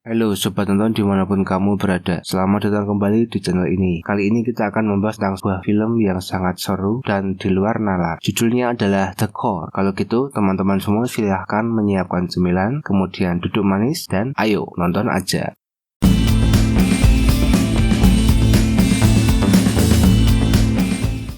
Halo Sobat Nonton dimanapun kamu berada, selamat datang kembali di channel ini. Kali ini kita akan membahas tentang sebuah film yang sangat seru dan di luar nalar. Judulnya adalah The Core. Kalau gitu teman-teman semua silahkan menyiapkan cemilan, kemudian duduk manis dan ayo nonton aja.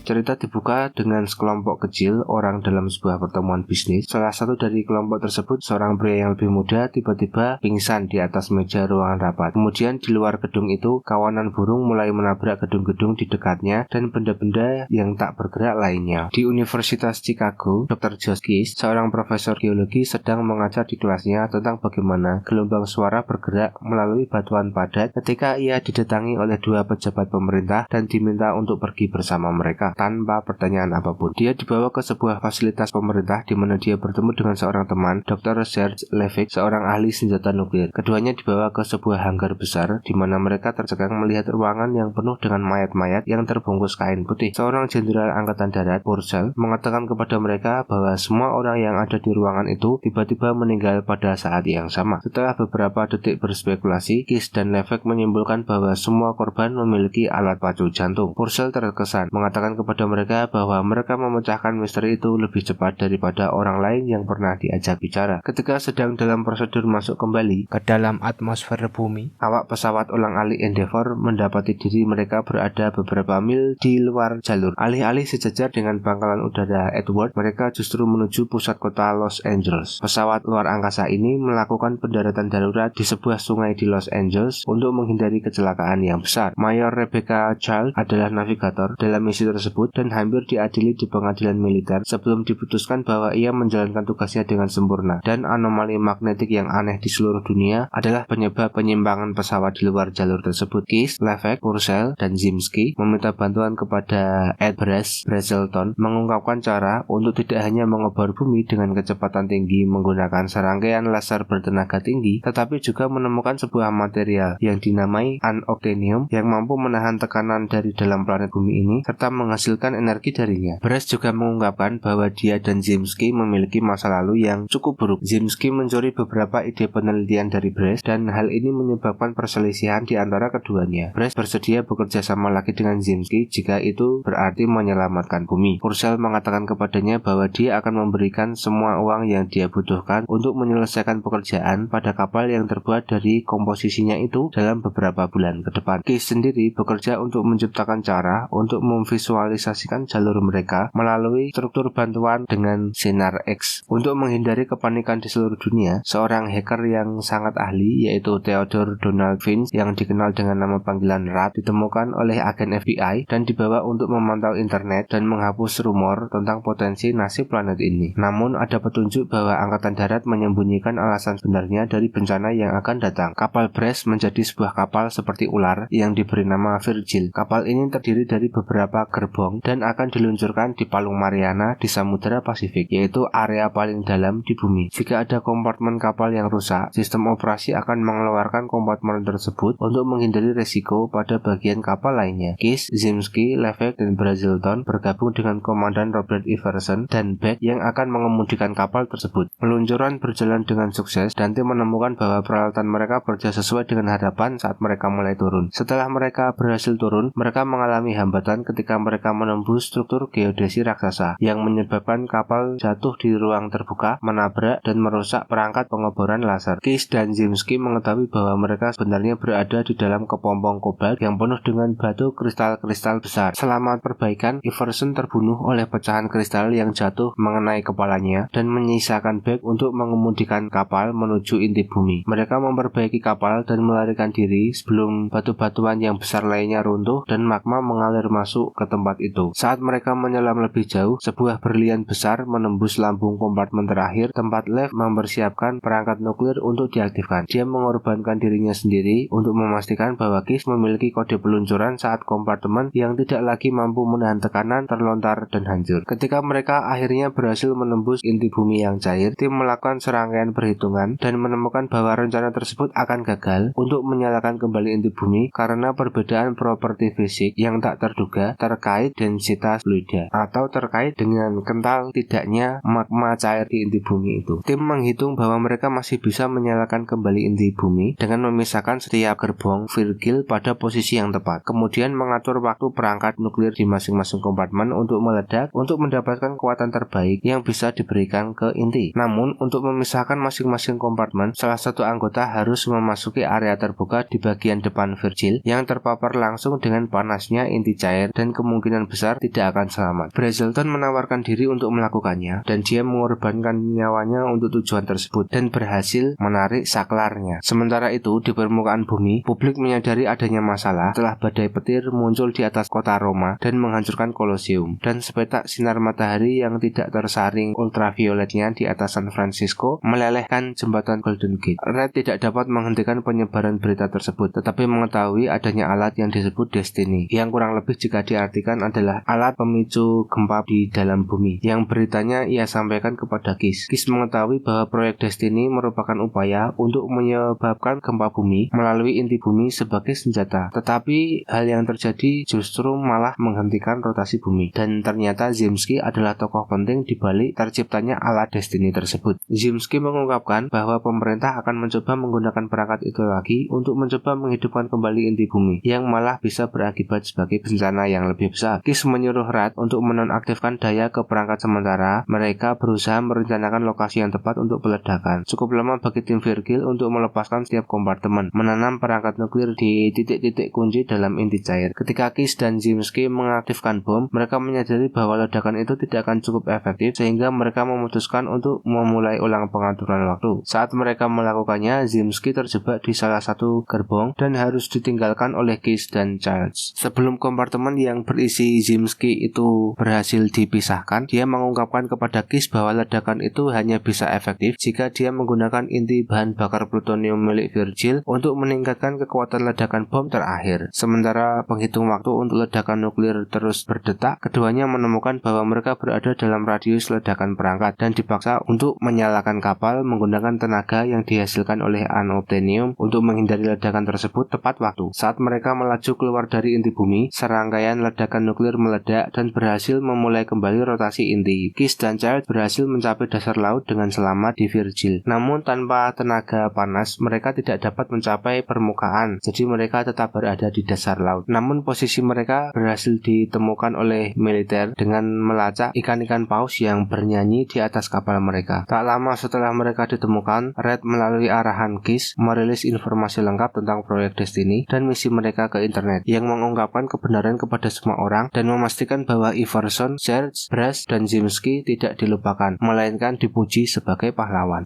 Cerita dibuka dengan sekelompok kecil orang dalam sebuah pertemuan bisnis. Salah satu dari kelompok tersebut, seorang pria yang lebih muda, tiba-tiba pingsan di atas meja ruangan rapat. Kemudian di luar gedung itu, kawanan burung mulai menabrak gedung-gedung di dekatnya dan benda-benda yang tak bergerak lainnya. Di Universitas Chicago, Dr. Josh Kiss, seorang profesor geologi, sedang mengajar di kelasnya tentang bagaimana gelombang suara bergerak melalui batuan padat ketika ia didatangi oleh dua pejabat pemerintah dan diminta untuk pergi bersama mereka tanpa pertanyaan apapun. Dia dibawa ke sebuah fasilitas pemerintah di mana dia bertemu dengan seorang teman, Dr. Serge Levick, seorang ahli senjata nuklir. Keduanya dibawa ke sebuah hanggar besar di mana mereka tercengang melihat ruangan yang penuh dengan mayat-mayat yang terbungkus kain putih. Seorang jenderal angkatan darat, Purcell, mengatakan kepada mereka bahwa semua orang yang ada di ruangan itu tiba-tiba meninggal pada saat yang sama. Setelah beberapa detik berspekulasi, Kiss dan Levick menyimpulkan bahwa semua korban memiliki alat pacu jantung. Purcell terkesan, mengatakan kepada mereka bahwa mereka memecahkan misteri itu lebih cepat daripada orang lain yang pernah diajak bicara. Ketika sedang dalam prosedur masuk kembali ke dalam atmosfer bumi, awak pesawat ulang-alik Endeavour mendapati diri mereka berada beberapa mil di luar jalur. Alih-alih sejajar dengan pangkalan udara Edward, mereka justru menuju pusat kota Los Angeles. Pesawat luar angkasa ini melakukan pendaratan darurat di sebuah sungai di Los Angeles untuk menghindari kecelakaan yang besar. Mayor Rebecca Child adalah navigator dalam misi tersebut dan hampir diadili di pengadilan militer sebelum diputuskan bahwa ia menjalankan tugasnya dengan sempurna. Dan anomali magnetik yang aneh di seluruh dunia adalah penyebab penyimpangan pesawat di luar jalur tersebut. Kiss, Levick, Purcell, dan Zimsky meminta bantuan kepada Ed Brazelton mengungkapkan cara untuk tidak hanya mengobar bumi dengan kecepatan tinggi menggunakan serangkaian laser bertenaga tinggi, tetapi juga menemukan sebuah material yang dinamai unobtainium yang mampu menahan tekanan dari dalam planet bumi ini serta menghasilkan energi darinya. Brass juga mengungkapkan bahwa dia dan Zimsky memiliki masa lalu yang cukup buruk. Zimsky mencuri beberapa ide penelitian dari Brass dan hal ini menyebabkan perselisihan di antara keduanya. Brass bersedia bekerja sama lagi dengan Zimsky jika itu berarti menyelamatkan bumi. Purcell mengatakan kepadanya bahwa dia akan memberikan semua uang yang dia butuhkan untuk menyelesaikan pekerjaan pada kapal yang terbuat dari komposisinya itu dalam beberapa bulan ke depan. Kiss sendiri bekerja untuk menciptakan cara untuk memvisualisasikan jalur mereka melalui struktur bantuan dengan sinar X. Untuk menghindari kepanikan di seluruh dunia, seorang hacker yang sangat ahli yaitu Theodore Donald Vince yang dikenal dengan nama panggilan Rat ditemukan oleh agen FBI dan dibawa untuk memantau internet dan menghapus rumor tentang potensi nasib planet ini. Namun ada petunjuk bahwa Angkatan Darat menyembunyikan alasan sebenarnya dari bencana yang akan datang. Kapal Brass menjadi sebuah kapal seperti ular yang diberi nama Virgil. Kapal ini terdiri dari beberapa gerbong dan akan diluncurkan di Palung Mariana di Samudra Pasifik, yaitu area paling dalam di bumi. Jika ada kompartemen kapal yang rusak, sistem operasi akan mengeluarkan kompartemen tersebut untuk menghindari resiko pada bagian kapal lainnya. Kiss, Zimsky, Levick, dan Brazelton bergabung dengan Komandan Robert Iverson dan Beck yang akan mengemudikan kapal tersebut. Peluncuran berjalan dengan sukses dan tim menemukan bahwa peralatan mereka bekerja sesuai dengan harapan saat mereka mulai turun. Setelah mereka berhasil turun, mereka mengalami hambatan ketika mereka menembus struktur geodesi raksasa yang menyebabkan kapal jatuh di ruang terbuka, menabrak dan merusak perangkat pengoboran laser. Kiss dan Zimsky mengetahui bahwa mereka sebenarnya berada di dalam kepompong kobalt yang penuh dengan batu kristal-kristal besar. Selama perbaikan, Iverson terbunuh oleh pecahan kristal yang jatuh mengenai kepalanya dan menyisakan Beck untuk mengemudikan kapal menuju inti bumi. Mereka memperbaiki kapal dan melarikan diri sebelum batu-batuan yang besar lainnya runtuh dan magma mengalir masuk ke tempat itu. Saat mereka menyelam lebih jauh, sebuah berlian besar menembus lambung kompartemen terakhir tempat Lev mempersiapkan perangkat nuklir untuk diaktifkan. Dia mengorbankan dirinya sendiri untuk memastikan bahwa Kiss memiliki kode peluncuran saat kompartemen yang tidak lagi mampu menahan tekanan terlontar dan hancur. Ketika mereka akhirnya berhasil menembus inti bumi yang cair, tim melakukan serangkaian perhitungan dan menemukan bahwa rencana tersebut akan gagal untuk menyalakan kembali inti bumi karena perbedaan properti fisik yang tak terduga terkait terkait densitas fluida atau terkait dengan kental tidaknya magma cair di inti bumi itu. Tim menghitung bahwa mereka masih bisa menyalakan kembali inti bumi dengan memisahkan setiap gerbong Virgil pada posisi yang tepat. Kemudian mengatur waktu perangkat nuklir di masing-masing kompartemen untuk meledak untuk mendapatkan kekuatan terbaik yang bisa diberikan ke inti. Namun untuk memisahkan masing-masing kompartemen, salah satu anggota harus memasuki area terbuka di bagian depan Virgil yang terpapar langsung dengan panasnya inti cair dan kemungkinan besar tidak akan selamat. Brazelton menawarkan diri untuk melakukannya dan dia mengorbankan nyawanya untuk tujuan tersebut dan berhasil menarik saklarnya. Sementara itu di permukaan bumi, publik menyadari adanya masalah setelah badai petir muncul di atas kota Roma dan menghancurkan Kolosium, dan sepetak sinar matahari yang tidak tersaring ultravioletnya di atas San Francisco melelehkan jembatan Golden Gate. Red tidak dapat menghentikan penyebaran berita tersebut, tetapi mengetahui adanya alat yang disebut Destiny, yang kurang lebih jika diartikan adalah alat pemicu gempa di dalam bumi, yang beritanya ia sampaikan kepada Kiss. Kiss mengetahui bahwa proyek Destiny merupakan upaya untuk menyebabkan gempa bumi melalui inti bumi sebagai senjata, tetapi hal yang terjadi justru malah menghentikan rotasi bumi, dan ternyata Zemski adalah tokoh penting di balik terciptanya alat Destiny tersebut. Zemski mengungkapkan bahwa pemerintah akan mencoba menggunakan perangkat itu lagi untuk mencoba menghidupkan kembali inti bumi, yang malah bisa berakibat sebagai bencana yang lebih besar. Kiss menyuruh Rat untuk menonaktifkan daya ke perangkat sementara mereka berusaha merencanakan lokasi yang tepat untuk peledakan. Cukup lama bagi tim Virgil untuk melepaskan setiap kompartemen, menanam perangkat nuklir di titik-titik kunci dalam inti cair. Ketika Kiss dan Zemski mengaktifkan bom, mereka menyadari bahwa ledakan itu tidak akan cukup efektif sehingga mereka memutuskan untuk memulai ulang pengaturan waktu. Saat mereka melakukannya, Zemski terjebak di salah satu gerbong dan harus ditinggalkan oleh Kiss dan Childs. Sebelum kompartemen yang berisi Zemski itu berhasil dipisahkan, dia mengungkapkan kepada Kiss bahwa ledakan itu hanya bisa efektif jika dia menggunakan inti bahan bakar plutonium milik Virgil untuk meningkatkan kekuatan ledakan bom terakhir. Sementara penghitung waktu untuk ledakan nuklir terus berdetak, keduanya menemukan bahwa mereka berada dalam radius ledakan perangkat dan dipaksa untuk menyalakan kapal menggunakan tenaga yang dihasilkan oleh unobtainium untuk menghindari ledakan tersebut tepat waktu. Saat mereka melaju keluar dari inti bumi, serangkaian ledakan nuklir meledak dan berhasil memulai kembali rotasi inti. Kiss dan Child berhasil mencapai dasar laut dengan selamat di Virgil. Namun tanpa tenaga panas, mereka tidak dapat mencapai permukaan, jadi mereka tetap berada di dasar laut. Namun posisi mereka berhasil ditemukan oleh militer dengan melacak ikan-ikan paus yang bernyanyi di atas kapal mereka. Tak lama setelah mereka ditemukan, Red melalui arahan Kiss merilis informasi lengkap tentang proyek Destiny dan misi mereka ke internet, yang mengungkapkan kebenaran kepada semua orang dan memastikan bahwa Iverson, Serge, Brass, dan Zemski tidak dilupakan, melainkan dipuji sebagai pahlawan.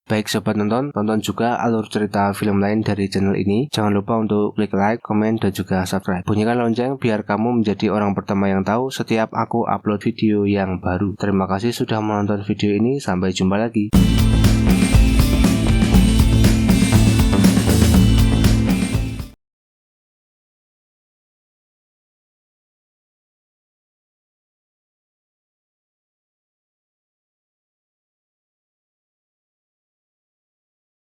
Baik sobat nonton, tonton juga alur cerita film lain dari channel ini. Jangan lupa untuk klik like, komen, dan juga subscribe. Bunyikan lonceng biar kamu menjadi orang pertama yang tahu setiap aku upload video yang baru. Terima kasih sudah menonton video ini, sampai jumpa lagi.